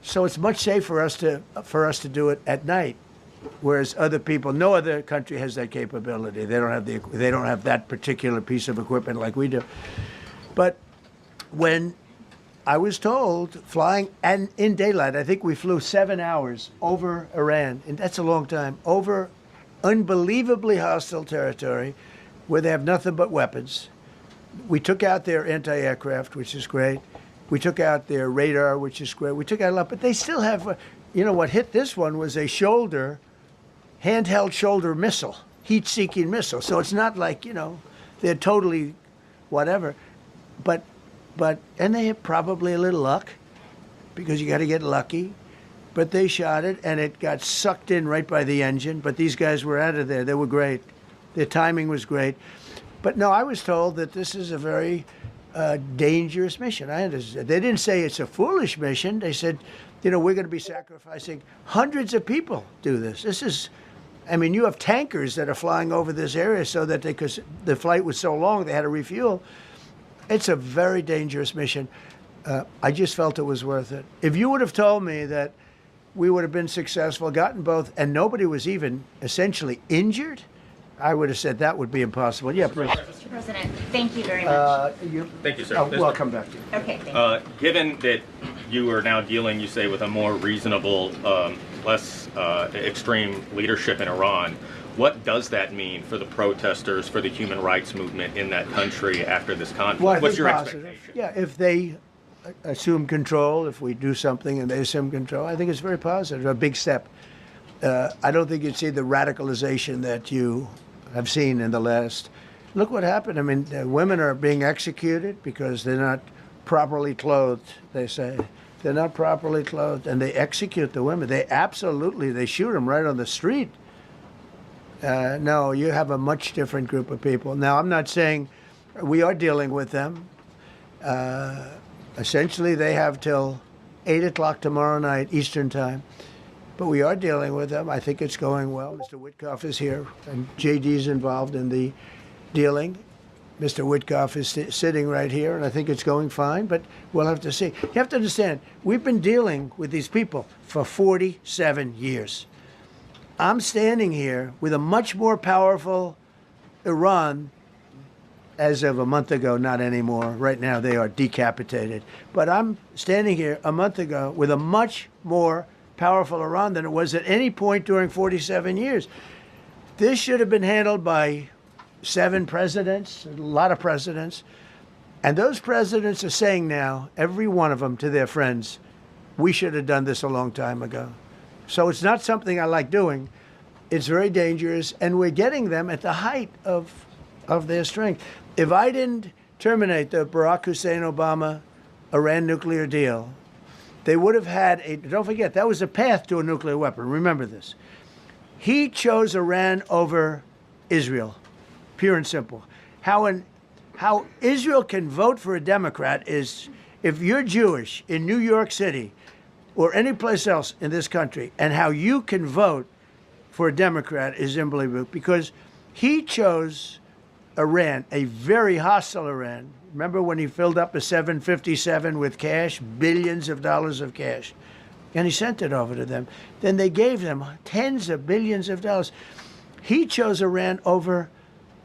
So it's much safer for us to do it at night, whereas other people, no other country has that capability. They don't have that particular piece of equipment like we do. But when I was told flying and in daylight, I think we flew 7 hours over Iran, and that's a long time, over unbelievably hostile territory where they have nothing but weapons. We took out their anti-aircraft, which is great. We took out their radar, which is great. We took out a lot, but they still have, what hit this one was a handheld shoulder missile, heat-seeking missile. So it's not like, they're totally whatever. But they had probably a little luck, because you got to get lucky. But they shot it, and it got sucked in right by the engine. But these guys were out of there. They were great. Their timing was great. But no, I was told that this is a very dangerous mission. I understand. They didn't say it's a foolish mission. They said, we're going to be sacrificing hundreds of people do this. This is, you have tankers that are flying over this area so that because the flight was so long, they had to refuel. It's a very dangerous mission. I just felt it was worth it. If you would have told me that we would have been successful, gotten both, and nobody was even essentially injured, I would have said that would be impossible. Yeah, please. Mr. President, thank you very much. Thank you, sir. I'll come back to you. Okay, thank you. Given that you are now dealing, you say, with a more reasonable, less extreme leadership in Iran, what does that mean for the protesters, for the human rights movement in that country after this conflict? Well, What's your positive. expectation? Yeah, if they assume control, if we do something and they assume control, I think it's very positive, a big step. I don't think you'd see the radicalization that you have seen in the last. Look what happened. Women are being executed because they're not properly clothed, they say. They're not properly clothed, and they execute the women. They shoot them right on the street. No, you have a much different group of people. Now, I'm not saying we are dealing with them. Essentially, they have till 8 o'clock tomorrow night, Eastern time. But we are dealing with them. I think it's going well. Mr. Witkoff is here, and JD's involved in the dealing. Mr. Witkoff is sitting right here, and I think it's going fine, but we'll have to see. You have to understand, we've been dealing with these people for 47 years. I'm standing here with a much more powerful Iran as of a month ago, not anymore. Right now, they are decapitated. But I'm standing here a month ago with a much more powerful Iran than it was at any point during 47 years. This should have been handled by 7 presidents, a lot of presidents. And those presidents are saying now, every one of them to their friends, we should have done this a long time ago. So it's not something I like doing. It's very dangerous, and we're getting them at the height of their strength. If I didn't terminate the Barack Hussein Obama Iran nuclear deal, they would have had don't forget, that was a path to a nuclear weapon. Remember this. He chose Iran over Israel, pure and simple. How Israel can vote for a Democrat is, if you're Jewish in New York City or any place else in this country, and how you can vote for a Democrat is unbelievable, because he chose Iran, a very hostile Iran. Remember when he filled up a 757 with cash, billions of dollars of cash, and he sent it over to them. Then they gave them tens of billions of dollars. He chose Iran over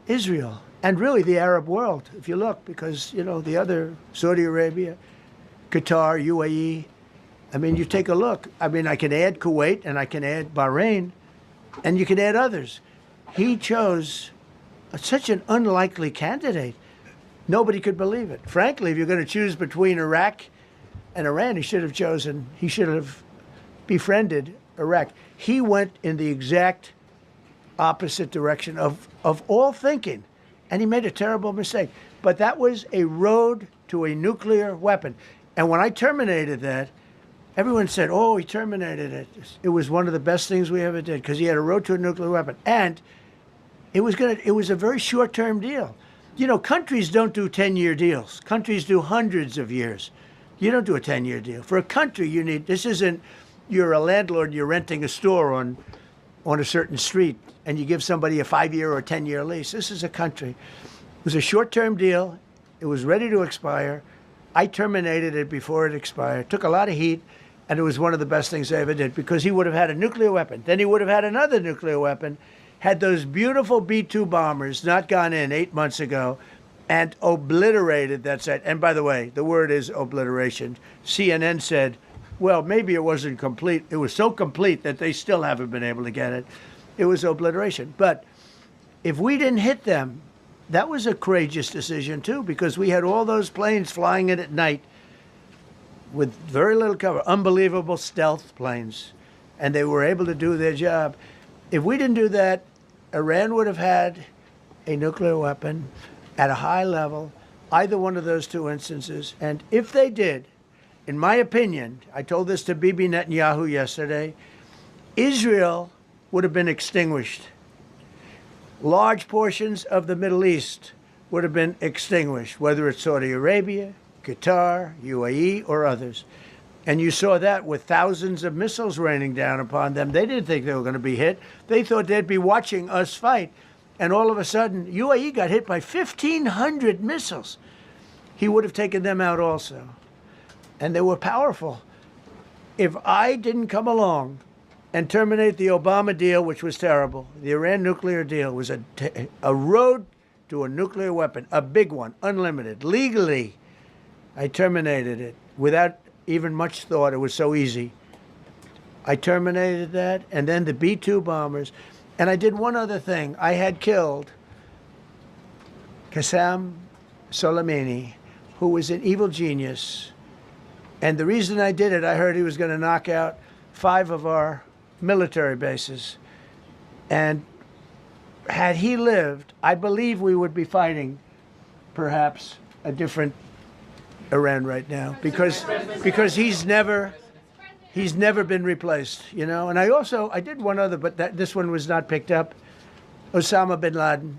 Israel and really the Arab world, if you look, because, the other, Saudi Arabia, Qatar, UAE, you take a look. I can add Kuwait and I can add Bahrain, and you can add others. He chose such an unlikely candidate. Nobody could believe it. Frankly, if you're going to choose between Iraq and Iran, he should have befriended Iraq. He went in the exact opposite direction of all thinking, and he made a terrible mistake. But that was a road to a nuclear weapon. And when I terminated that, everyone said, oh, he terminated it. It was one of the best things we ever did, because he had a road to a nuclear weapon. And it was a very short-term deal. Countries don't do 10-year deals. Countries do hundreds of years. You don't do a 10-year deal. For a country, this isn't, you're a landlord, you're renting a store on a certain street, and you give somebody a 5-year or 10-year lease. This is a country. It was a short-term deal. It was ready to expire. I terminated it before it expired. Took a lot of heat, And it was one of the best things they ever did, because he would have had a nuclear weapon. Then he would have had another nuclear weapon, had those beautiful B-2 bombers not gone in 8 months ago and obliterated that site. And by the way, the word is obliteration. CNN said, well, maybe it wasn't complete. It was so complete that they still haven't been able to get it. It was obliteration. But if we didn't hit them, that was a courageous decision too, because we had all those planes flying in at night with very little cover, unbelievable stealth planes, and they were able to do their job. If we didn't do that, Iran would have had a nuclear weapon at a high level, either one of those two instances. And if they did, in my opinion, I told this to Bibi Netanyahu yesterday, Israel would have been extinguished. Large portions of the Middle East would have been extinguished, whether it's Saudi Arabia, Qatar, UAE, or others. And you saw that with thousands of missiles raining down upon them. They didn't think they were going to be hit. They thought they'd be watching us fight. And all of a sudden, UAE got hit by 1,500 missiles. He would have taken them out also. And they were powerful. If I didn't come along and terminate the Obama deal, which was terrible, the Iran nuclear deal was a road to a nuclear weapon, a big one, unlimited, legally. I terminated it without even much thought. It was so easy. I terminated that, and then the B-2 bombers. And I did one other thing. I had killed Qasem Soleimani, who was an evil genius. And the reason I did it, I heard he was going to knock out 5 of our military bases. And had he lived, I believe we would be fighting perhaps a different Iran right now, because he's never been replaced, you know. And I did one other, but this one was not picked up. Osama bin Laden.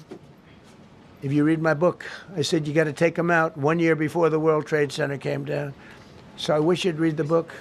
If you read my book, I said you got to take him out 1 year before the World Trade Center came down. So I wish you'd read the book.